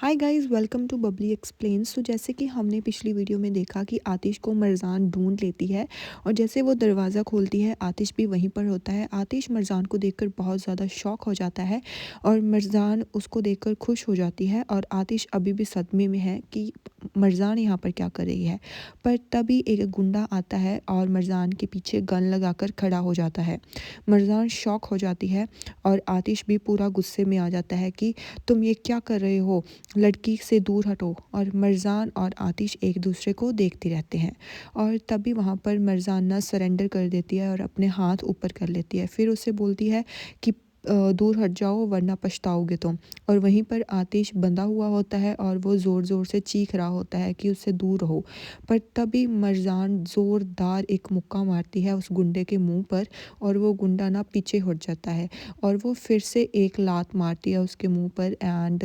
Hi guys, welcome to Babli explains. तो जैसे कि हमने पिछली वीडियो में देखा कि आतिश को मरजान ढूंढ लेती है और जैसे वो दरवाज़ा खोलती है आतिश भी वहीं पर होता है। आतिश मरजान को देखकर बहुत ज़्यादा शॉक हो जाता है और मरजान उसको देखकर खुश हो जाती है और आतिश अभी भी सदमे में है कि मरजान यहाँ पर क्या कर रही है। पर तभी एक गुंडा आता है और मरजान के पीछे गन लगाकर खड़ा हो जाता है। मरजान शॉक हो जाती है और आतिश भी पूरा गुस्से में आ जाता है कि तुम ये क्या कर रहे हो, लड़की से दूर हटो। और मरजान और आतिश एक दूसरे को देखते रहते हैं और तभी वहाँ पर मरजान ना सरेंडर कर देती है और अपने हाथ ऊपर कर लेती है। फिर उससे बोलती है कि दूर हट जाओ वरना पछताओगे तुम। और वहीं पर आतिश बंधा हुआ होता है और वो ज़ोर ज़ोर से चीख रहा होता है कि उससे दूर रहो। पर तभी मरजान ज़ोरदार एक मुक्का मारती है उस गुंडे के मुंह पर और वो गुंडा ना पीछे हट जाता है और वो फिर से एक लात मारती है उसके मुंह पर। एंड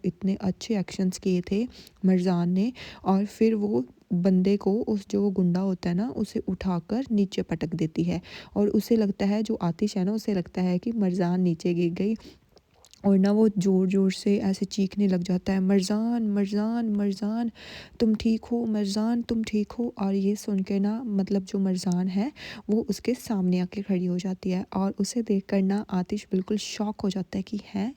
इतने अच्छे एक्शंस किए थे मरजान ने। और फिर वो बंदे को, उस जो गुंडा होता है ना, उसे उठाकर नीचे पटक देती है और उसे लगता है, जो आतिश है ना, उसे लगता है कि मरजान नीचे गिर गई और ना वो ज़ोर ज़ोर से ऐसे चीखने लग जाता है, मरजान मरजान मरजान तुम ठीक हो, मरजान तुम ठीक हो। और ये सुन के ना, मतलब जो मरजान है वो उसके सामने आके खड़ी हो जाती है और उसे देखकर ना आतिश बिल्कुल शॉक हो जाता है कि है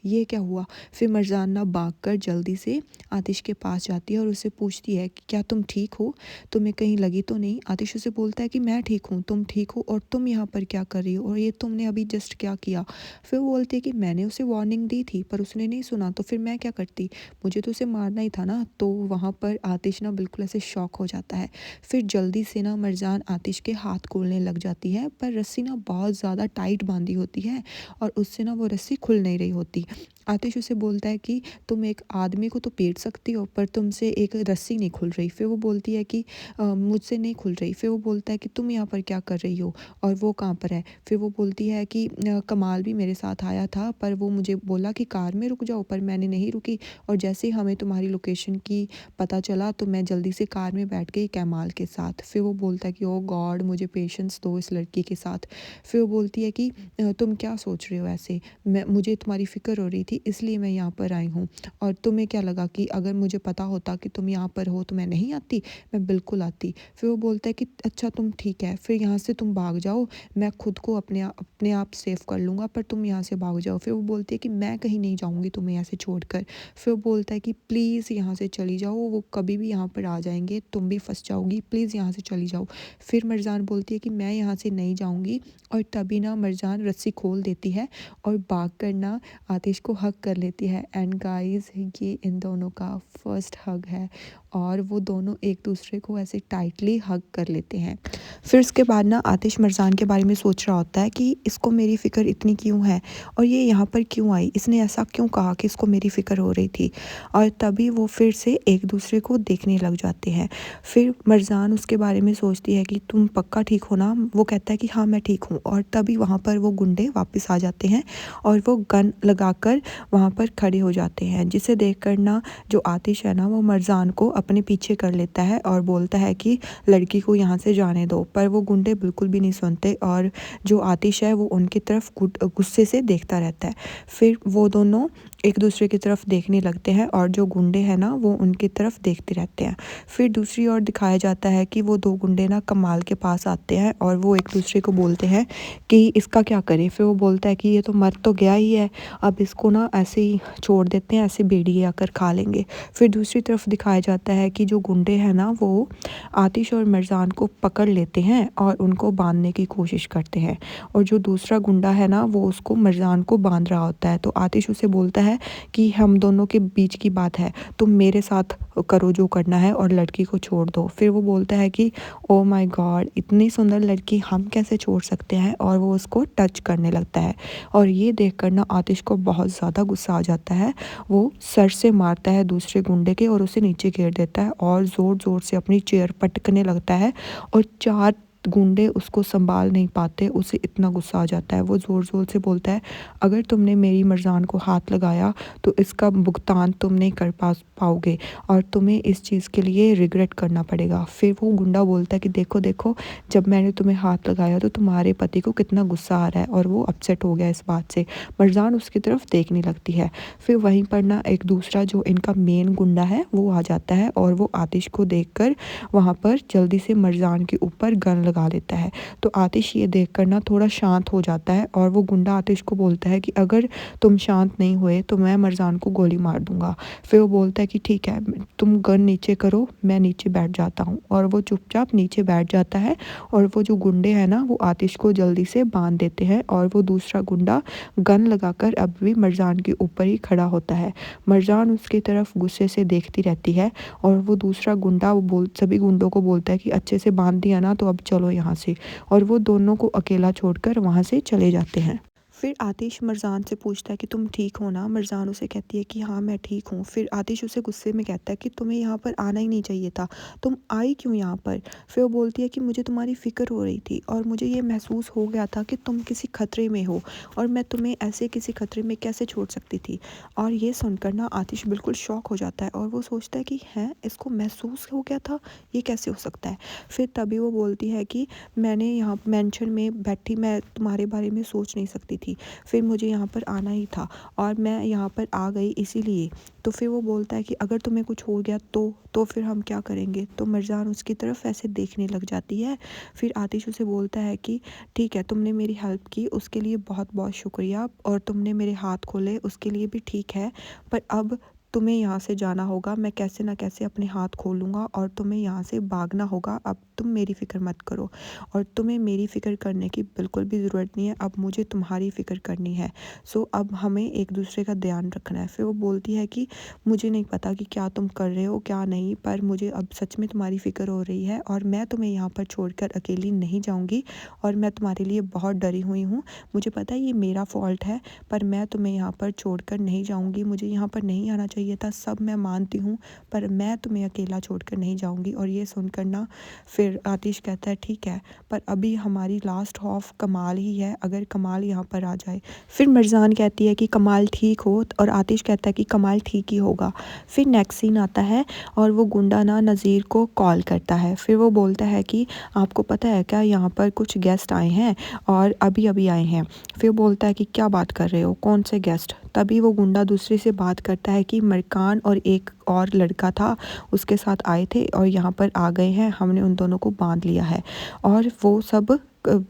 ये क्या हुआ। फिर मरजाना भागकर जल्दी से आतिश के पास जाती है और उससे पूछती है कि क्या तुम ठीक हो, तुम्हें कहीं लगी तो नहीं। आतिश उसे बोलता है कि मैं ठीक हूँ, तुम ठीक हो और तुम यहाँ पर क्या कर रही हो और ये तुमने अभी जस्ट क्या किया। फिर वो बोलती है कि मैंने उसे वार्निंग दी थी पर उसने नहीं सुना, तो फिर मैं क्या करती, मुझे तो उसे मारना ही था ना। तो वहाँ पर आतिश ना बिल्कुल ऐसे शॉक हो जाता है। फिर जल्दी से ना मरजान आतिश के हाथ खोलने लग जाती है पर रस्सी ना बहुत ज़्यादा टाइट बांधी होती है और उससे ना वो रस्सी खुल नहीं रही होती। आतिश उसे बोलता है कि तुम एक आदमी को तो पीट सकती हो पर तुमसे एक रस्सी नहीं खुल रही। फिर वो बोलती है कि मुझसे नहीं खुल रही। फिर वो बोलता है कि तुम यहाँ पर क्या कर रही हो और वो कहाँ पर है। फिर वो बोलती है कि कमाल भी मेरे साथ आया था पर वो मुझे बोला कि कार में रुक जाओ, पर मैंने नहीं रुकी और जैसे ही हमें तुम्हारी लोकेशन की पता चला तो मैं जल्दी से कार में बैठ गई कमाल के साथ। फिर वो बोलता है कि ओ गॉड, मुझे पेशेंस दो इस लड़की के साथ। फिर वो बोलती है कि तुम क्या सोच रहे हो ऐसे, मुझे तुम्हारी फ़िक्र हो रही थी इसलिए मैं यहाँ पर आई हूँ। और तुम्हें क्या लगा कि अगर मुझे पता होता कि तुम यहाँ पर हो तो मैं नहीं आती, मैं बिल्कुल आती। फिर वो बोलता है कि अच्छा तुम ठीक है, फिर यहाँ से तुम भाग जाओ, मैं खुद को अपने आप सेव कर लूँगा, पर तुम यहाँ से भाग जाओ। फिर वो बोलती है कि मैं कहीं नहीं जाऊँगी तुम्हें ऐसे छोड़कर। फिर वो बोलता है कि प्लीज़ यहाँ से चली जाओ, वो कभी भी यहाँ पर आ जाएंगे, तुम भी फंस जाओगी, प्लीज़ यहाँ से चली जाओ। फिर मरजान बोलती है कि मैं यहाँ से नहीं जाऊँगी और तभी ना मरजान रस्सी खोल देती है और भाग कर ना आतिश को हग कर लेती है। एंड गाइस, ये इन दोनों का फर्स्ट हग है और वो दोनों एक दूसरे को ऐसे टाइटली हग कर लेते हैं। फिर उसके बाद ना आतिश मरजान के बारे में सोच रहा होता है कि इसको मेरी फ़िक्र इतनी क्यों है और ये यहाँ पर क्यों आई, इसने ऐसा क्यों कहा कि इसको मेरी फ़िक्र हो रही थी। और तभी वो फिर से एक दूसरे को देखने लग जाते हैं। फिर मरजान उसके बारे में सोचती है कि तुम पक्का ठीक हो ना। वो कहता है कि हाँ मैं ठीक हूँ। और तभी वहाँ पर वो गुंडे वापस आ जाते हैं और वो गन लगाकर वहाँ पर खड़े हो जाते हैं, जिसे देखकर ना जो आतिश है ना, वो मरजान को अपने पीछे कर लेता है और बोलता है कि लड़की को यहाँ से जाने दो। पर वो गुंडे बिल्कुल भी नहीं सुनते और जो आतिश है वो उनकी तरफ गुस्से से देखता रहता है। फिर वो दोनों एक दूसरे की तरफ देखने लगते हैं और जो गुंडे हैं ना वो उनकी तरफ देखते रहते हैं। फिर दूसरी ओर दिखाया जाता है कि वो दो गुंडे ना कमाल के पास आते हैं और वो एक दूसरे को बोलते हैं कि इसका क्या करें। फिर वो बोलता है कि ये तो मर तो गया ही है, अब इसको ना ऐसे ही छोड़ देते हैं, ऐसे भेड़िए आकर खा लेंगे। फिर दूसरी तरफ दिखाया जाता है कि जो गुंडे हैं ना वो आतिश और मरजान को पकड़ लेते हैं और उनको बांधने की कोशिश करते हैं और जो दूसरा गुंडा है ना वो उसको मरजान को बांध रहा होता है। तो आतिश उसे बोलता है कि हम दोनों के बीच की बात है, तुम मेरे साथ करो जो करना है और लड़की को छोड़ दो। फिर वो बोलता है कि ओ माय गॉड, इतनी सुंदर लड़की हम कैसे छोड़ सकते हैं, और वो उसको टच करने लगता है। और ये देखकर ना आतिश को बहुत ज़्यादा गुस्सा आ जाता है। वो सर से मारता है दूसरे गुंडे के और उसे नीचे गिर देता है और ज़ोर ज़ोर से अपनी चेयर पटकने लगता है और चार गुंडे उसको संभाल नहीं पाते, उसे इतना गुस्सा आ जाता है। वो ज़ोर-ज़ोर से बोलता है, अगर तुमने मेरी मर्ज़ान को हाथ लगाया तो इसका भुगतान तुम नहीं कर पाओगे और तुम्हें इस चीज़ के लिए रिग्रेट करना पड़ेगा। फिर वो गुंडा बोलता है कि देखो देखो, जब मैंने तुम्हें हाथ लगाया तो तुम्हारे पति को कितना गुस्सा आ रहा है, और वो अपसेट हो गया इस बात से। मर्ज़ान उसकी तरफ देखने लगती है। फिर वहीं पर ना एक दूसरा जो इनका मेन गुंडा है वो आ जाता है, और वो आतिश को देखकर वहाँ पर जल्दी से मर्ज़ान के ऊपर गन लगा देता है। तो आतिश ये देखकर ना थोड़ा शांत हो जाता है, और वो गुंडा आतिश को बोलता है कि अगर तुम शांत नहीं हुए तो मैं मर्ज़ान को गोली मार दूंगा। फिर वो बोलता है कि ठीक है, तुम गन नीचे करो, मैं नीचे बैठ जाता हूँ। और वो चुपचाप नीचे बैठ जाता है, और वो जो गुंडे हैं ना वो आतिश को जल्दी से बांध देते हैं, और वो दूसरा गुंडा गन लगाकर अब भी मर्ज़ान के ऊपर ही खड़ा होता है। मर्ज़ान उसकी तरफ गुस्से से देखती रहती है, और वो दूसरा गुंडा सभी गुंडों को बोलता है कि अच्छे से बांध दिया ना, तो अब चलो यहाँ से। और वो दोनों को अकेला छोड़कर वहाँ से चले जाते हैं। फिर आतिश मर्ज़ान से पूछता है कि तुम ठीक हो ना? मर्ज़ान उसे कहती है कि हाँ, मैं ठीक हूँ। फिर आतिश उसे गुस्से में कहता है कि तुम्हें यहाँ पर आना ही नहीं चाहिए था, तुम आई क्यों यहाँ पर? फिर वो बोलती है कि मुझे तुम्हारी फ़िक्र हो रही थी, और मुझे ये महसूस हो गया था कि तुम किसी खतरे में हो, और मैं तुम्हें ऐसे किसी खतरे में कैसे छोड़ सकती थी। और ये सुनकर ना आतिश बिल्कुल शॉक हो जाता है, और वो सोचता है कि हैं, इसको महसूस हो गया था, ये कैसे हो सकता है? फिर तभी वो बोलती है कि मैंने यहाँ मेंशन में बैठी मैं तुम्हारे बारे में सोच नहीं सकती थी, फिर मुझे यहाँ पर आना ही था, और मैं यहाँ पर आ गई इसीलिए। तो फिर वो बोलता है कि अगर तुम्हें कुछ हो गया तो फिर हम क्या करेंगे? तो मर्ज़ान उसकी तरफ ऐसे देखने लग जाती है। फिर आतिश उसे बोलता है कि ठीक है, तुमने मेरी हेल्प की उसके लिए बहुत बहुत शुक्रिया, और तुमने मेरे हाथ खोले उसके लिए भी ठीक है, पर अब तुम्हें यहाँ से जाना होगा। मैं कैसे ना कैसे अपने हाथ खोलूँगा, और तुम्हें यहाँ से भागना होगा। अब तुम मेरी फ़िक्र मत करो, और तुम्हें मेरी फ़िक्र करने की बिल्कुल भी ज़रूरत नहीं है, अब मुझे तुम्हारी फ़िक्र करनी है। सो अब हमें एक दूसरे का ध्यान रखना है। फिर वो बोलती है कि मुझे नहीं पता कि क्या तुम कर रहे हो क्या नहीं, पर मुझे अब सच में तुम्हारी फ़िक्र हो रही है, और मैं तुम्हें यहाँ पर छोड़कर अकेली नहीं जाऊँगी, और मैं तुम्हारे लिए बहुत डरी हुई हूँ। मुझे पता है ये मेरा फ़ॉल्ट है, पर मैं तुम्हें यहाँ पर छोड़कर नहीं जाऊँगी। मुझे यहाँ पर नहीं आना चाहिए था, सब मैं मानती हूँ, पर मैं तुम्हें अकेला छोड़कर नहीं जाऊँगी। और ये सुनकर ना फिर आतिश कहता है ठीक है, पर अभी हमारी लास्ट हॉफ कमाल ही है, अगर कमाल यहाँ पर आ जाए। फिर मर्ज़ान कहती है कि कमाल ठीक हो, और आतिश कहता है कि कमाल ठीक ही होगा। फिर नेक्स्ट सीन आता है, और वो गुंडा ना नज़ीर को कॉल करता है। फिर वो बोलता है कि आपको पता है क्या, यहाँ पर कुछ गेस्ट आए हैं, और अभी अभी आए हैं। फिर बोलता है कि क्या बात कर रहे हो, कौन से गेस्ट? तभी वो गुंडा दूसरे से बात करता है कि मरकान और एक और लड़का था, उसके साथ आए थे और यहाँ पर आ गए हैं, हमने उन दोनों को बांध लिया है, और वो सब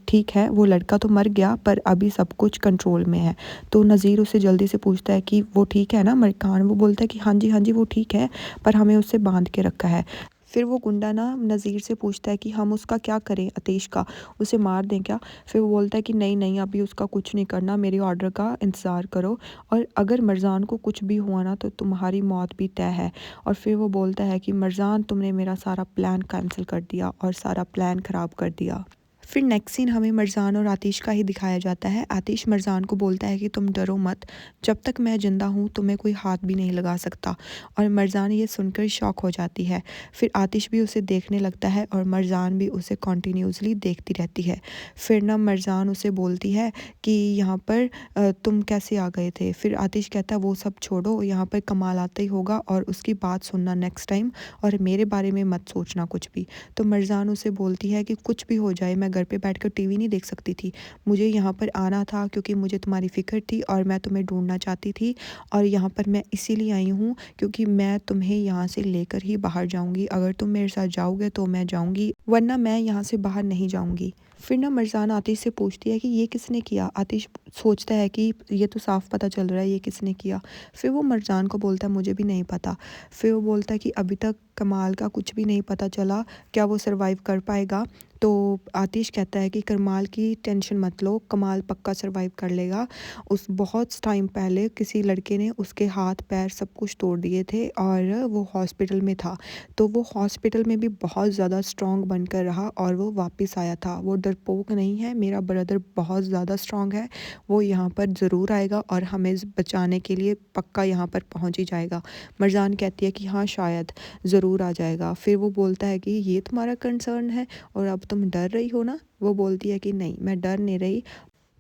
ठीक है। वो लड़का तो मर गया, पर अभी सब कुछ कंट्रोल में है। तो नज़ीर उसे जल्दी से पूछता है कि वो ठीक है ना मरकान? वो बोलता है कि हाँ जी वो ठीक है, पर हमें उससे बांध के रखा है। फिर वो गुंडा ना नज़ीर से पूछता है कि हम उसका क्या करें, आतिश का, उसे मार दें क्या? फिर वो बोलता है कि नहीं नहीं, अभी उसका कुछ नहीं करना, मेरे ऑर्डर का इंतज़ार करो, और अगर मर्ज़ान को कुछ भी हुआ ना तो तुम्हारी मौत भी तय है। और फिर वो बोलता है कि मर्ज़ान, तुमने मेरा सारा प्लान कैंसिल कर दिया और सारा प्लान ख़राब कर दिया। फिर नेक्स्ट सीन हमें मर्ज़ान और आतिश का ही दिखाया जाता है। आतिश मर्ज़ान को बोलता है कि तुम डरो मत, जब तक मैं ज़िंदा हूँ तुम्हें कोई हाथ भी नहीं लगा सकता। और मर्ज़ान ये सुनकर शॉक हो जाती है। फिर आतिश भी उसे देखने लगता है, और मर्ज़ान भी उसे कॉन्टीन्यूसली देखती रहती है। फिर ना मर्ज़ान उसे बोलती है कि यहाँ पर तुम कैसे आ गए थे? फिर आतिश कहता है वो सब छोड़ो, यहाँ पर कमाल आता ही होगा, और उसकी बात सुनना नेक्स्ट टाइम, और मेरे बारे में मत सोचना कुछ भी। तो मर्ज़ान उसे बोलती है कि कुछ भी हो जाए, मैं घर पे बैठकर टीवी नहीं देख सकती थी, मुझे यहाँ पर आना था क्योंकि मुझे तुम्हारी फ़िक्र थी, और मैं तुम्हें ढूंढना चाहती थी, और यहाँ पर मैं इसीलिए आई हूँ क्योंकि मैं तुम्हें यहाँ से लेकर ही बाहर जाऊँगी। अगर तुम मेरे साथ जाओगे तो मैं जाऊँगी, वरना मैं यहाँ से बाहर नहीं जाऊँगी। फिर ना मर्ज़ान आतिश से पूछती है कि ये किसने किया? आतिश सोचता है कि ये तो साफ पता चल रहा है ये किसने किया। फिर वो मर्ज़ान को बोलता है मुझे भी नहीं पता। फिर वो बोलता है कि अभी तक कमाल का कुछ भी नहीं पता चला, क्या वो सरवाइव कर पाएगा? तो आतिश कहता है कि कमाल की टेंशन मत लो, कमाल पक्का सरवाइव कर लेगा। उस बहुत टाइम पहले किसी लड़के ने उसके हाथ पैर सब कुछ तोड़ दिए थे, और वो हॉस्पिटल में था, तो वो हॉस्पिटल में भी बहुत ज़्यादा स्ट्रॉन्ग बनकर रहा, और वो वापस आया था। वो डरपोक नहीं है, मेरा ब्रदर बहुत ज़्यादा स्ट्रॉन्ग है, वो यहाँ पर ज़रूर आएगा और हमें बचाने के लिए पक्का यहाँ पर पहुँच ही जाएगा। मर्ज़ान कहती है कि हाँ शायद ज़रूर आ जाएगा। फिर वो बोलता है कि ये तुम्हारा कंसर्न है, और अब तुम डर रही हो ना? वो बोलती है कि नहीं, मैं डर नहीं रही,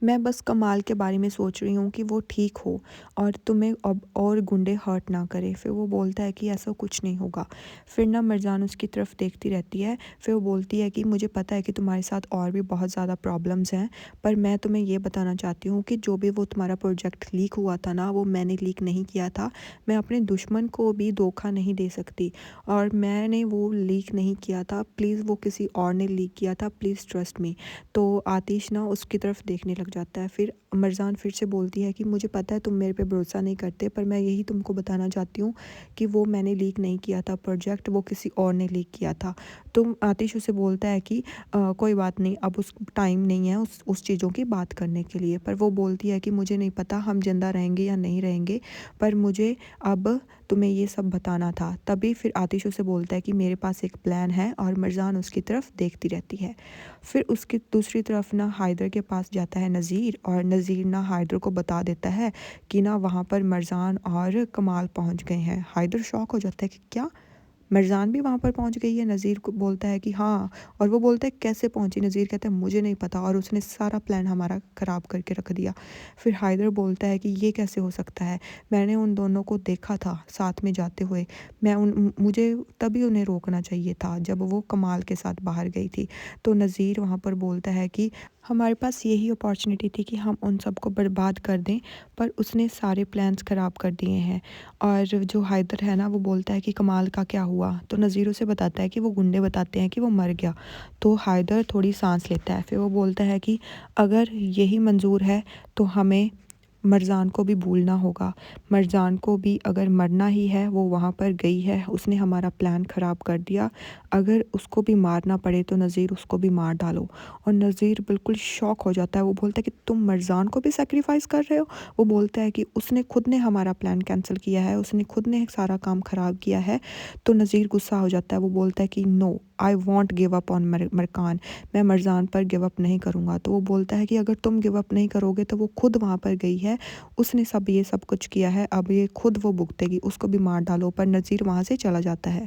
मैं बस कमाल के बारे में सोच रही हूँ कि वो ठीक हो और तुम्हें अब और गुंडे हर्ट ना करें। फिर वो बोलता है कि ऐसा कुछ नहीं होगा। फिर ना मिर्ज़ान उसकी तरफ देखती रहती है। फिर वो बोलती है कि मुझे पता है कि तुम्हारे साथ और भी बहुत ज़्यादा प्रॉब्लम्स हैं, पर मैं तुम्हें ये बताना चाहती हूँ कि जो भी वो तुम्हारा प्रोजेक्ट लीक हुआ था ना, वो मैंने लीक नहीं किया था। मैं अपने दुश्मन को भी धोखा नहीं दे सकती और मैंने वो लीक नहीं किया था। प्लीज़ वो किसी और ने लीक किया था, प्लीज़ ट्रस्ट मी। तो आतिश ना उसकी तरफ देखने लग जाता है। फिर मरजान फिर से बोलती है कि मुझे पता है तुम मेरे पे भरोसा नहीं करते, पर मैं यही तुमको बताना चाहती हूँ कि वो मैंने लीक नहीं किया था प्रोजेक्ट, वो किसी और ने लीक किया था। तो आतिश उसे बोलता है कि कोई बात नहीं, अब उस टाइम नहीं है उस चीज़ों की बात करने के लिए। पर वो बोलती है कि मुझे नहीं पता हम ज़िंदा रहेंगे या नहीं रहेंगे, पर मुझे अब तुम्हें ये सब बताना था। तभी फिर आतिश उसे बोलता है कि मेरे पास एक प्लान है और मरजान उसकी तरफ देखती रहती है। फिर उसकी दूसरी तरफ ना हैदर के पास जाता है नज़ीर, और नज़ीर ना हैदर को बता देता है कि ना वहाँ पर मरजान और कमाल पहुँच गए हैं। हैदर शॉक हो जाता है कि क्या, मरजान भी वहाँ पर पहुँच गई है? नज़ीर को बोलता है कि हाँ, और वो बोलता है कैसे पहुँची? नज़ीर कहता है मुझे नहीं पता, और उसने सारा प्लान हमारा ख़राब करके रख दिया। फिर हैदर बोलता है कि ये कैसे हो सकता है? मैंने उन दोनों को देखा था साथ में जाते हुए, मैं मुझे तभी उन्हें रोकना चाहिए था जब वो कमाल के साथ बाहर गई थी। तो नज़ीर वहाँ पर बोलता है कि हमारे पास यही अपॉर्चुनिटी थी कि हम उन सबको बर्बाद कर दें, पर उसने सारे प्लान्स ख़राब कर दिए हैं। और जो हैदर है ना, वो बोलता है कि कमाल का क्या हुआ? तो नज़ीर उसे बताता है कि वो गुंडे बताते हैं कि वो मर गया। तो हैदर थोड़ी सांस लेता है। फिर वो बोलता है कि अगर यही मंजूर है तो हमें मरजान को भी भूलना होगा। मरजान को भी अगर मरना ही है, वो वहाँ पर गई है, उसने हमारा प्लान ख़राब कर दिया। अगर उसको भी मारना पड़े तो नज़ीर उसको भी मार डालो। और नज़ीर बिल्कुल शॉक हो जाता है। वो बोलता है कि तुम मरजान को भी सैक्रिफाइस कर रहे हो? वो बोलता है कि उसने खुद ने हमारा प्लान कैंसिल किया है, उसने खुद ने सारा काम ख़राब किया है। तो नज़ीर गुस्सा हो जाता है। वो बोलता है कि no, I want give up on मरकान, मैं मरजान पर गिव अप नहीं करूँगा। तो वो बोलता है कि अगर तुम गिव अप नहीं करोगे तो वो खुद वहाँ पर गई है, उसने ये सब कुछ किया है, अब ये खुद वो भुगतेगी, उसको भी मार डालो। पर नज़ीर वहाँ से चला जाता है।